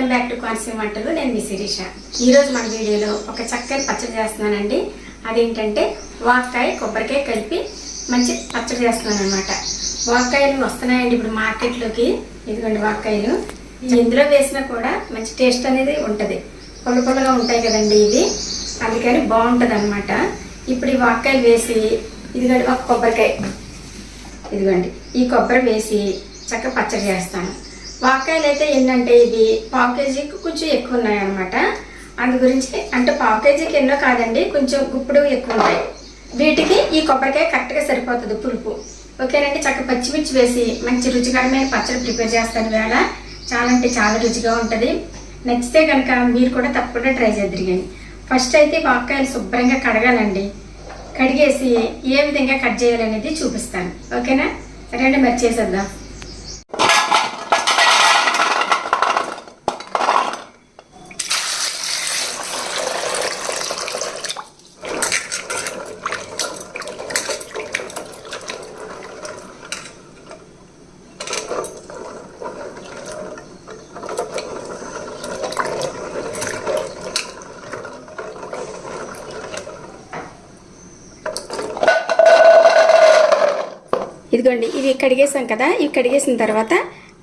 Welcome back to Konaseema వంటలు. నేను మీ శిరీష. ఈరోజు మన వీడియోలో ఒక చక్కని పచ్చడి చేస్తున్నానండి. అదేంటంటే వాక్కాయ కొబ్బరికాయ కలిపి మంచి పచ్చడి చేస్తున్నాను అనమాట. వాక్కాయలు వస్తున్నాయండి ఇప్పుడు మార్కెట్లోకి. ఇదిగోండి వాక్కాయలు. ఇందులో వేసినా కూడా మంచి టేస్ట్ అనేది ఉంటుంది. పుల్ల పుల్లగా ఉంటాయి కదండి ఇవి, అందుకని బాగుంటుంది అనమాట. ఇప్పుడు ఈ వాక్కాయలు వేసి ఇదిగోండి ఒక కొబ్బరికాయ, ఇదిగోండి ఈ కొబ్బరి వేసి చక్కగా పచ్చడి చేస్తాను. వాక్కాయలు అయితే ఏంటంటే ఇది పావు కేజీకి కొంచెం ఎక్కువ ఉన్నాయన్నమాట. అందు గురించి అంటే పావు కేజీకి ఎన్నో కాదండి, కొంచెం గుప్పుడు ఎక్కువ ఉంటాయి. వీటికి ఈ కొబ్బరికాయ కరెక్ట్గా సరిపోతుంది పులుపు. ఓకేనండి. చక్కగా పచ్చిమిర్చి వేసి మంచి రుచికరమైన పచ్చడి ప్రిపేర్ చేస్తాను వేళ. చాలా అంటే చాలా రుచిగా ఉంటుంది. నచ్చితే కనుక మీరు కూడా తప్పకుండా ట్రై చేద్దరిగాని. ఫస్ట్ అయితే వాక్కాయలు శుభ్రంగా కడగాలండి. కడిగేసి ఏ విధంగా కట్ చేయాలనేది చూపిస్తాను. ఓకేనా? రండి మరి చేసేద్దాం. ఇదిగోండి ఇవి కడిగేసాం కదా. ఇవి కడిగేసిన తర్వాత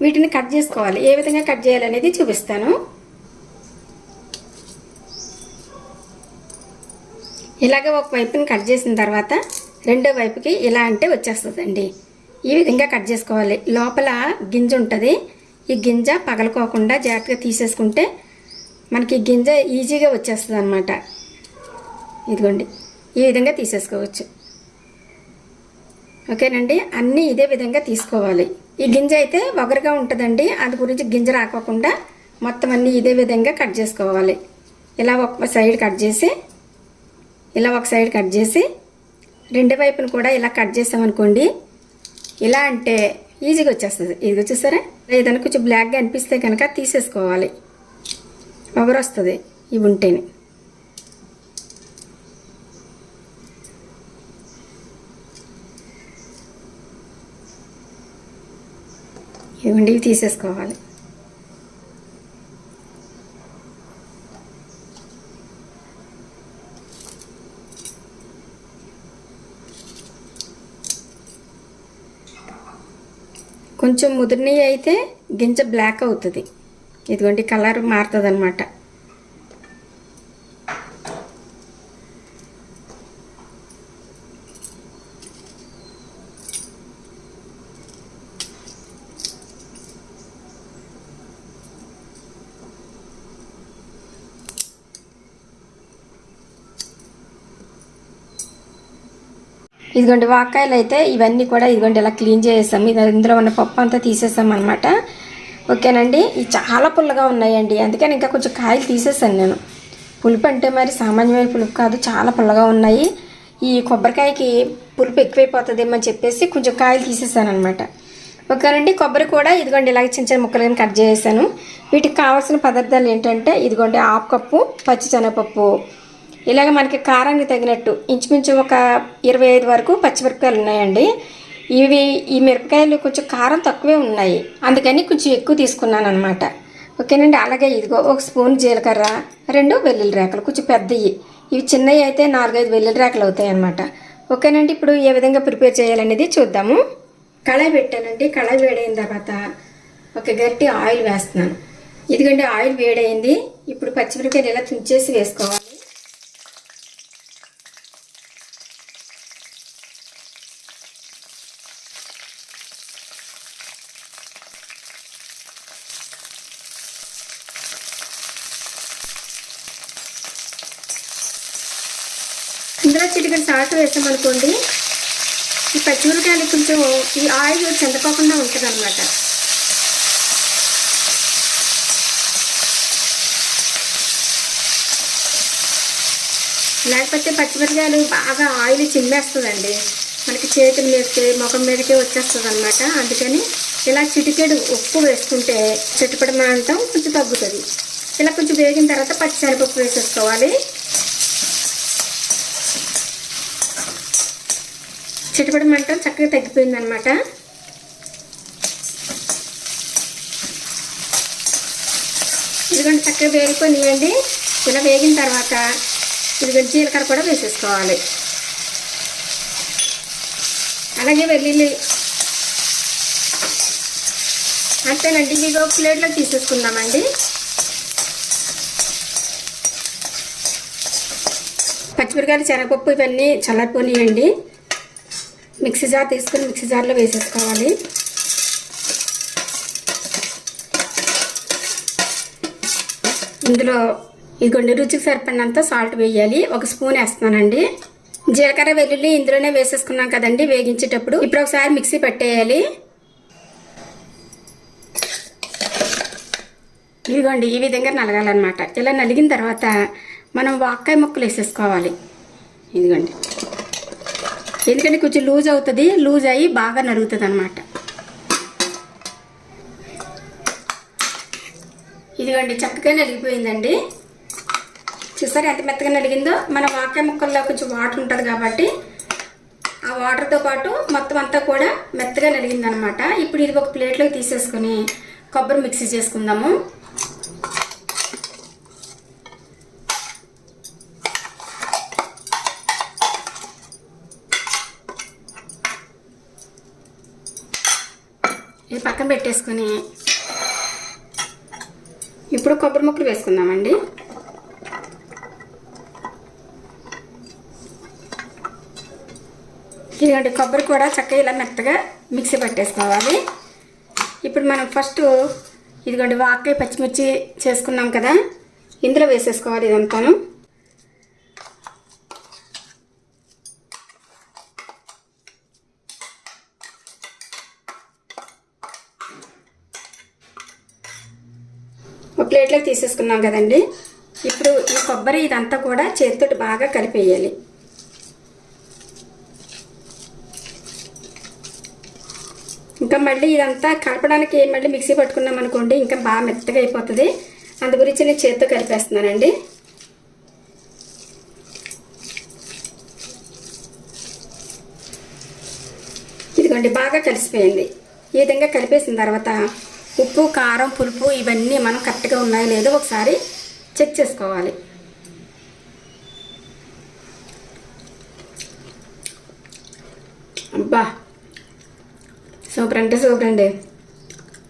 వీటిని కట్ చేసుకోవాలి. ఏ విధంగా కట్ చేయాలనేది చూపిస్తాను. ఇలాగ ఒక వైపుని కట్ చేసిన తర్వాత రెండో వైపుకి ఇలా అంటే వచ్చేస్తుందండి. ఈ విధంగా కట్ చేసుకోవాలి. లోపల గింజ ఉంటుంది. ఈ గింజ పగలకోకుండా జాగ్రత్తగా తీసేసుకుంటే మనకి గింజ ఈజీగా వచ్చేస్తుంది అన్నమాట. ఇదిగోండి ఈ విధంగా తీసేసుకోవచ్చు. ఓకేనండి. అన్నీ ఇదే విధంగా తీసుకోవాలి. ఈ గింజ అయితే ఒగరుగా ఉంటుందండి, అది గురించి గింజ రాకోకుండా మొత్తం అన్నీ ఇదే విధంగా కట్ చేసుకోవాలి. ఇలా ఒక సైడ్ కట్ చేసి ఇలా ఒక సైడ్ కట్ చేసి రెండు వైపును కూడా ఇలా కట్ చేసామనుకోండి, ఇలా అంటే ఈజీగా వచ్చేస్తుంది. ఇది చూసారా? ఏదైనా కొంచెం బ్లాక్గా అనిపిస్తే కనుక తీసేసుకోవాలి. ఒగరు వస్తుంది ఇవి ఉంటేనే. ఇవి తీసేసుకోవాలి. కొంచెం ముదిరినవి అయితే గింజ బ్లాక్ అవుతుంది. ఇదిగోండి కలర్ మారుతుంది అన్నమాట. ఇదిగోండి వాక్కాయలు అయితే ఇవన్నీ కూడా ఇదిగోండి ఇలా క్లీన్ చేసేసాము. ఇందులో ఉన్న పప్పు అంతా తీసేసాం అనమాట. ఓకేనండి. ఇవి చాలా పుల్లగా ఉన్నాయండి, అందుకని ఇంకా కొంచెం కాయలు తీసేసాను నేను. పులుపు అంటే మరి సామాన్యమైన పులుపు కాదు, చాలా పుల్లగా ఉన్నాయి. ఈ కొబ్బరికాయకి పులుపు ఎక్కువైపోతుందేమో అని చెప్పేసి కొంచెం కాయలు తీసేసాను అనమాట. ఓకేనండి. కొబ్బరి కూడా ఇదిగోండి ఇలాగ చిన్న చిన్న ముక్కలుగా కట్ చేసేసాను. వీటికి కావాల్సిన పదార్థాలు ఏంటంటే ఇదిగోండి హాఫ్ కప్పు పచ్చిశనగపప్పు, ఇలాగ మనకి కారానికి తగినట్టు ఇంచుమించు ఒక 25 వరకు పచ్చిమిరపకాయలు ఉన్నాయండి. ఈ మిరపకాయలు కొంచెం కారం తక్కువే ఉన్నాయి, అందుకని కొంచెం ఎక్కువ తీసుకున్నాను అనమాట. ఓకేనండి. అలాగే ఇదిగో ఒక స్పూన్ జీలకర్ర, 2 వెల్లుల్లి రేకలు కొంచెం పెద్దవి. ఇవి చిన్నవి అయితే 4-5 వెల్లుల్లి రేకలు అవుతాయి అనమాట. ఓకేనండి. ఇప్పుడు ఏ విధంగా ప్రిపేర్ చేయాలనేది చూద్దాము. కళాయి పెట్టానండి. కళాయి వేడైన తర్వాత ఒక గరిటె ఆయిల్ వేస్తున్నాను. ఇదిగోండి ఆయిల్ వేడైంది. ఇప్పుడు పచ్చిమిరపకాయలు ఇలా తుంచేసి వేసుకోవాలి. ఇందులో చిటికెడు సాల్ట్ వేసామనుకోండి, ఈ పచ్చిమిరపకాయలు కొంచెం ఈ ఆయిల్ చెందకోకుండా ఉంటుంది అన్నమాట. లేకపోతే పచ్చిమిరపకాయలు బాగా ఆయిల్ చిమ్మేస్తుందండి, మనకి చేతుల మీదకి ముఖం మీదకి వచ్చేస్తుంది అనమాట. అందుకని ఇలా చిటికెడు ఉప్పు వేసుకుంటే చిటపటమంటాం కొంచెం తగ్గుతుంది. ఇలా కొంచెం వేగిన తర్వాత పచ్చిశనగపప్పు వేసేసుకోవాలి. చిటపడి మంటం చక్కగా తగ్గిపోయింది అన్నమాట. ఇదిగోండి చక్కగా వేగిపోయినాయండి. ఇలా వేగిన తర్వాత ఇదిగోండి జీలకర్ర కూడా వేసేసుకోవాలి. అలాగే వెల్లుల్లి. అంతేనండి. ఇవి ఒక ప్లేట్లో తీసేసుకుందామండి. పచ్చిమిరకాయలు, శనగపప్పు ఇవన్నీ చల్లారిపోనియండి. మిక్సీ జార్ తీసుకుని మిక్సీ జార్లో వేసేసుకోవాలి. ఇందులో ఇదిగోండి రుచికి సరిపడినంత సాల్ట్ వేయాలి. 1 స్పూన్ వేస్తున్నానండి. జీలకర్ర, వెల్లుల్లి ఇందులోనే వేసేసుకున్నాం కదండి వేగించేటప్పుడు. ఇప్పుడు ఒకసారి మిక్సీ పట్టేయాలి. ఇదిగోండి ఈ విధంగా నలగాలన్నమాట. ఇలా నలిగిన తర్వాత మనం వాక్కాయ ముక్కలు వేసేసుకోవాలి. ఇదిగోండి, ఎందుకంటే కొంచెం లూజ్ అవుతుంది. లూజ్ అయ్యి బాగా నలుగుతుంది అన్నమాట. ఇదిగోండి చక్కగా నలిగిపోయిందండి. చూసారు ఎంత మెత్తగా నలిగిందో. మన వాకాయ ముక్కల్లో కొంచెం వాటర్ ఉంటుంది కాబట్టి ఆ వాటర్తో పాటు మొత్తం అంతా కూడా మెత్తగా నలిగిందనమాట. ఇప్పుడు ఇది ఒక ప్లేట్లోకి తీసేసుకొని కొబ్బరి మిక్సీ చేసుకుందాము. ఇది పక్కన పెట్టేసుకొని ఇప్పుడు కొబ్బరి ముక్కలు వేసుకుందామండి. ఇదిగోండి కొబ్బరి కూడా చక్కగా ఇలా మెత్తగా మిక్సీ పట్టేసుకోవాలి. ఇప్పుడు మనం ఫస్ట్ ఇదిగోండి వాకాయ పచ్చిమిర్చి చేసుకున్నాం కదా, ఇందులో వేసేసుకోవాలి ఇదంతాను. ఒక ప్లేట్లోకి తీసేసుకున్నాం కదండి. ఇప్పుడు ఈ కొబ్బరి ఇదంతా కూడా చేతితోటి బాగా కలిపేయాలి. ఇంకా మళ్ళీ ఇదంతా కలపడానికి మళ్ళీ మిక్సీ పట్టుకున్నాం అనుకోండి ఇంకా బాగా మెత్తగా అయిపోతుంది. అందు గురించి నేను చేతితో కలిపేస్తున్నానండి. ఇదిగోండి బాగా కలిసిపోయింది. ఈ విధంగా కలిపేసిన తర్వాత ఉప్పు, కారం, పులుపు ఇవన్నీ మనం కరెక్ట్గా ఉన్నాయో లేదో ఒకసారి చెక్ చేసుకోవాలి. అబ్బా సూపర్ అంటే సూపర్ అండి.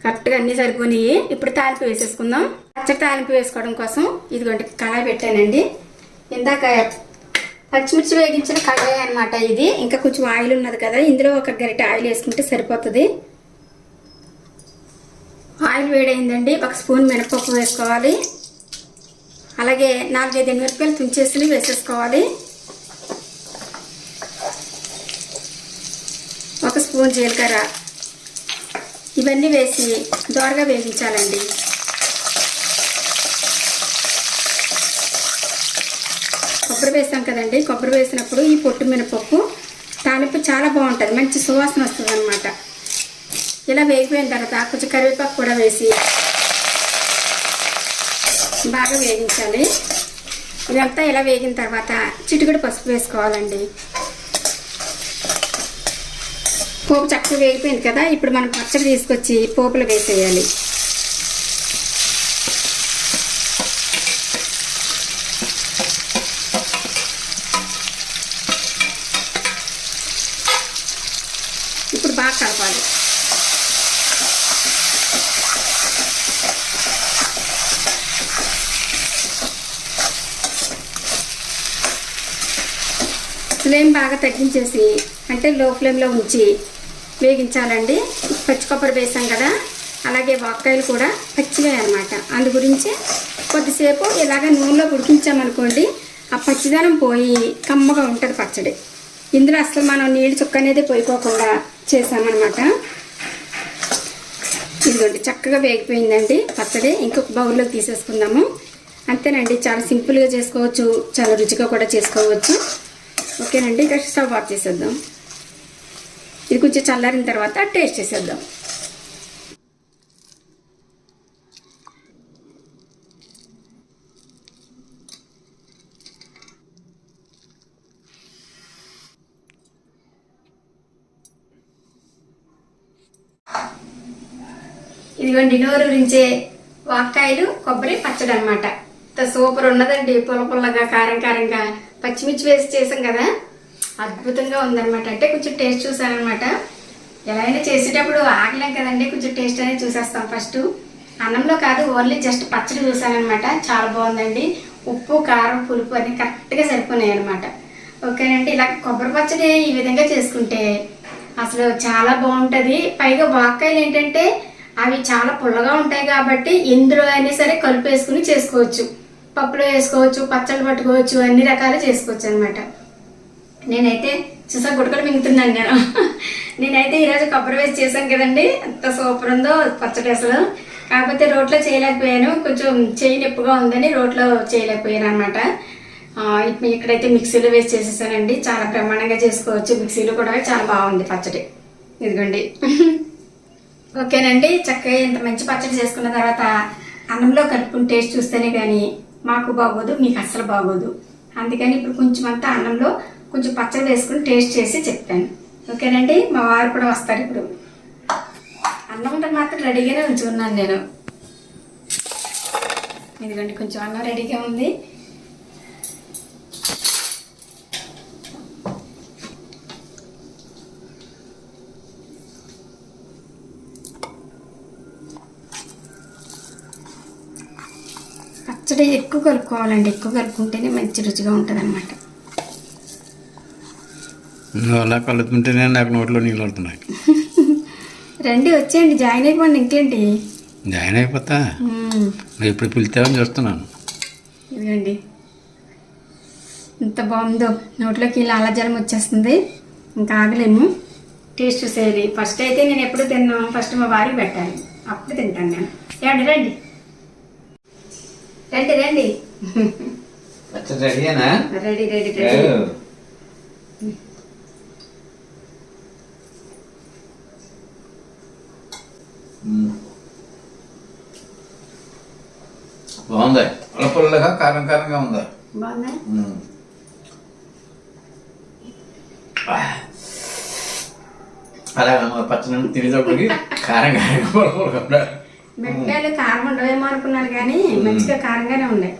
కరెక్ట్గా అన్నీ సరిపోయినాయి. ఇప్పుడు తాలింపు వేసేసుకుందాం. పచ్చడి తాలింపు వేసుకోవడం కోసం ఇదిగోండి కళాయి పెట్టానండి. ఇందాక పచ్చిమిర్చి వేగించిన కళాయి అనమాట ఇది. ఇంకా కొంచెం ఆయిల్ ఉన్నది కదా, ఇందులో ఒక గరిటె ఆయిల్ వేసుకుంటే సరిపోతుంది. ఆయిల్ వేడైందండి. 1 స్పూన్ మినపప్పు వేసుకోవాలి. అలాగే 4-5 ఎండుమిరపకాయలు తుంచేసి వేసేసుకోవాలి. 1 స్పూన్ జీలకర్ర ఇవన్నీ వేసి దోరగా వేగించాలండి. కొబ్బరి వేసాం కదండి, కొబ్బరి వేసినప్పుడు ఈ పొట్టు మినపప్పు తాలింపు చాలా బాగుంటుంది, మంచి సువాసన వస్తుంది అనమాట. ఇలా వేగిపోయిన తర్వాత కొంచెం కరివేపాకు కూడా వేసి బాగా వేగించాలి. ఇదంతా ఇలా వేగిన తర్వాత చిటికెడు పసుపు వేసుకోవాలండి. పోపు చక్కగా వేగిపోయింది కదా, ఇప్పుడు మనం పచ్చడి తీసుకొచ్చి పోపులో వేసేయాలి. ఇప్పుడు బాగా కలపాలి. ఫ్లేమ్ బాగా తగ్గించేసి అంటే లో ఫ్లేమ్లో ఉంచి వేగించాలండి. పచ్చి కొబ్బరి వేసాం కదా, అలాగే వాక్కాయలు కూడా పచ్చివే అనమాట. అందు గురించి కొద్దిసేపు ఇలాగ నూనెలో ఉడికించామనుకోండి ఆ పచ్చిదనం పోయి కమ్మగా ఉంటుంది పచ్చడి. ఇందులో అసలు మనం నీళ్ళు చుక్క అనేది పోయిపోకుండా చేసామన్నమాట. ఇదిగోండి చక్కగా వేగిపోయిందండి పచ్చడి. ఇంకొక బౌల్లోకి తీసేసుకుందాము. అంతేనండి, చాలా సింపుల్గా చేసుకోవచ్చు, చాలా రుచిగా కూడా చేసుకోవచ్చు. ఓకేనండి, ఇక స్టవ్ ఆఫ్ చేసేద్దాం. ఇది కొంచెం చల్లారిన తర్వాత టేస్ట్ చేసేద్దాం. ఇదిగోండి నోరు రించే వాక్కాయలు కొబ్బరి పచ్చడి అనమాట. సూపర్ ఉన్నదండి, పుల్ల పుల్లగా కారం కారంగా పచ్చిమిర్చి వేసి చేసాం కదా, అద్భుతంగా ఉందన్నమాట. అంటే కొంచెం టేస్ట్ చూసానమాట. ఎలా అయినా చేసేటప్పుడు ఆగలేం కదండి, కొంచెం టేస్ట్ అనేది చూసేస్తాం ఫస్ట్. అన్నంలో కాదు, ఓన్లీ జస్ట్ పచ్చడి చూసానమాట. చాలా బాగుందండి. ఉప్పు కారం పులుపు అన్ని కరెక్ట్గా సరిపోయినాయి అనమాట. ఓకేనండి, ఇలా కొబ్బరి పచ్చడి ఈ విధంగా చేసుకుంటే అసలు చాలా బాగుంటుంది. పైగా వాక్కాయలు ఏంటంటే అవి చాలా పుల్లగా ఉంటాయి కాబట్టి ఎందులో అయినా సరే కలుపు వేసుకుని చేసుకోవచ్చు. పప్పులో వేసుకోవచ్చు, పచ్చళ్ళు పట్టుకోవచ్చు, అన్ని రకాలు చేసుకోవచ్చు అనమాట. నేనైతే చూసా గుడకలు మింగుతున్నాను నేనైతే ఈరోజు కొబ్బరి వేసి చేశాను కదండి, ఎంత సూపర్ ఉందో పచ్చడి అసలు. కాకపోతే రోట్లో చేయలేకపోయాను, కొంచెం చెయ్యి నొప్పిగా ఉందని రోట్లో చేయలేకపోయాను అనమాట. ఇక్కడైతే మిక్సీలో వేసి చేసేసానండి. చాలా బ్రహ్మాండంగా చేసుకోవచ్చు, మిక్సీలో కూడా చాలా బాగుంది పచ్చడి. ఇదిగోండి ఓకేనండి. చక్కగా ఇంత మంచి పచ్చడి చేసుకున్న తర్వాత అన్నంలో కలుపుకుని టేస్ట్ చూస్తేనే కానీ మాకు బాగోదు, మీకు అస్సలు బాగోదు. అందుకని ఇప్పుడు కొంచెం అంతా అన్నంలో కొంచెం పచ్చడి వేసుకుని టేస్ట్ చేసి చెప్తాను. ఓకేనండి, మా వారు కూడా వస్తారు ఇప్పుడు. అన్నం ఉంటే మాత్రం రెడీగానే ఉంచుకున్నాను నేను. ఇదిగోండి కొంచెం అన్నం రెడీగా ఉంది. పచ్చడి ఎక్కువ కలుపుకోవాలండి, ఎక్కువ కలుపుకుంటేనే మంచి రుచిగా ఉంటుంది అనమాట. అలా కలుపుతుంటేనే నాకు నోట్లో నీళ్ళు పడుతున్నాయి. రండి వచ్చేయండి, జాయిన్ అయిపోండి. ఇంకేంటి జాయిన్ అయిపోతా, ఇప్పుడు పిలిచావని చూస్తున్నాను. ఇదిగండి ఎంత బాగుందో, నోట్లోకి ఇలా అల్లజలం వచ్చేస్తుంది, ఇంకా ఆగలేము. టేస్ట్ చూసేది ఫస్ట్ అయితే నేను ఎప్పుడు తిన్నాను, ఫస్ట్ మా వారికి పెట్టాలి, అప్పుడు తింటాను నేను. ఏమండి రండి రండి రండి. రెడీనా? Ready ready ready. బాగుంది, పుల్లగా కారం కారంగా ఉందా? బాగుందా? అలా పచ్చడి తినేటప్పటికి కారం కారంగా పుల్లగా. మిరపకాయలు కారం ఉండవేమో అనుకున్నాను కానీ మంచిగా కారంగానే ఉన్నాయి.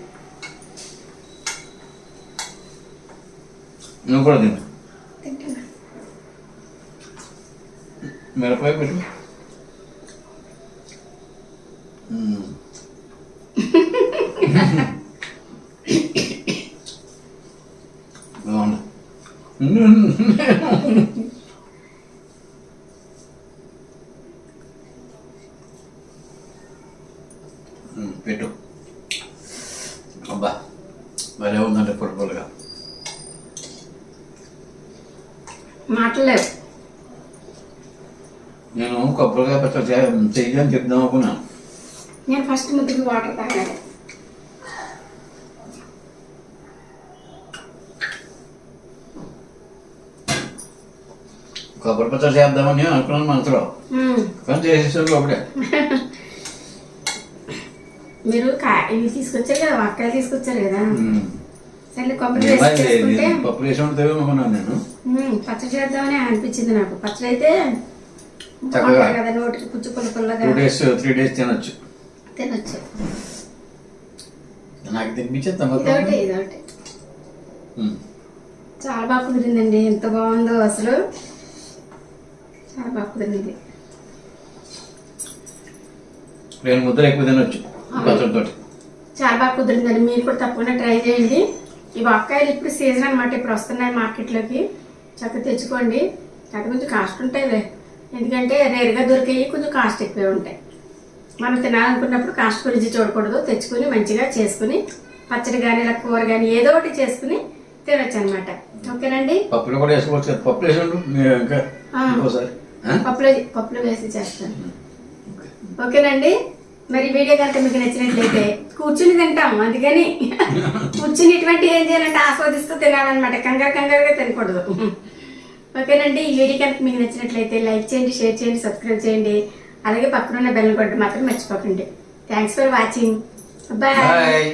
నువ్వు కూడా తిను. మిరపకాయ పెట్టు. బాగుంది. పెట్టు. అబ్బా భలే ఉందంటే పొడిపొలుగా. మాటలేవు. నేను కొబ్బరికాయ పచ్చడి చెయ్యని చెప్దాం అనుకున్నాను. నేను ఫస్ట్ ముద్దుకి వాటర్ తాగాలి. కొబ్బరి పచ్చడి చేద్దామని అనుకున్నాను మనసులో, కానీ చేసేసాను ఒకటే. మీరు ఇవి తీసుకొచ్చారు కదా, వాక్కాయలు తీసుకొచ్చారు కదా, సరే కొబ్బరి వేసి చేసుకుంటే పప్పు వేసి ఉంటావు అనుకున్నాను నేను. పచ్చడి చేద్దామని అనిపించింది నాకు. పచ్చడి అయితే చక్కగా కదా నోటికి పుచ్చు పుల్లగా 2 days 3 days తినొచ్చు. నాకు తినిపించేద్దాం. ఇదొకటి ఇదొకటి చాలా బాగా కుదిరిందండి, ఎంత బాగుందో అసలు, చాలా బాగా కుదిరింది. 2 ముద్దలు ఎక్కువ తినొచ్చు పచ్చడితో. చాలా బాగా కుదిరిందండి, మీరు కూడా తప్పకుండా ట్రై చేయండి. ఈ వాక్కాయలు ఇప్పుడు సీజన్ అనమాట, ఇప్పుడు వస్తున్నాయి మార్కెట్లోకి, చక్కగా తెచ్చుకోండి. అది కొంచెం కాస్ట్ ఉంటాయిలే, ఎందుకంటే రేరుగా దొరికేవి కొంచెం కాస్ట్ ఎక్కువే ఉంటాయి. మనం తినాలనుకున్నప్పుడు కాస్ట్ గురించి చూడకూడదు, తెచ్చుకుని మంచిగా చేసుకుని పచ్చడి కానీ ఇలా కూర కానీ ఏదో ఒకటి చేసుకుని తినొచ్చు అనమాట. ఓకేనండి, పప్పులో కూడా వేసుకోవచ్చు. పప్పులు వేసి పప్పులో వేసి చేస్తాను. ఓకేనండి, మరి వీడియో కనుక మీకు నచ్చినట్లయితే కూర్చుని తింటాం, అందుకని కూర్చుని ఇటువంటి ఏం చేయాలంటే ఆస్వాదిస్తూ తినాలన్నమాట, కంగారుగా తినకూడదు. ఓకేనండి, ఈ వీడియో కనుక మీకు నచ్చినట్లయితే లైక్ చేయండి, షేర్ చేయండి, సబ్స్క్రైబ్ చేయండి, అలాగే పక్కన ఉన్న బెల్ కొట్టడం మాత్రం మర్చిపోకండి. Thanks for watching. బాయ్.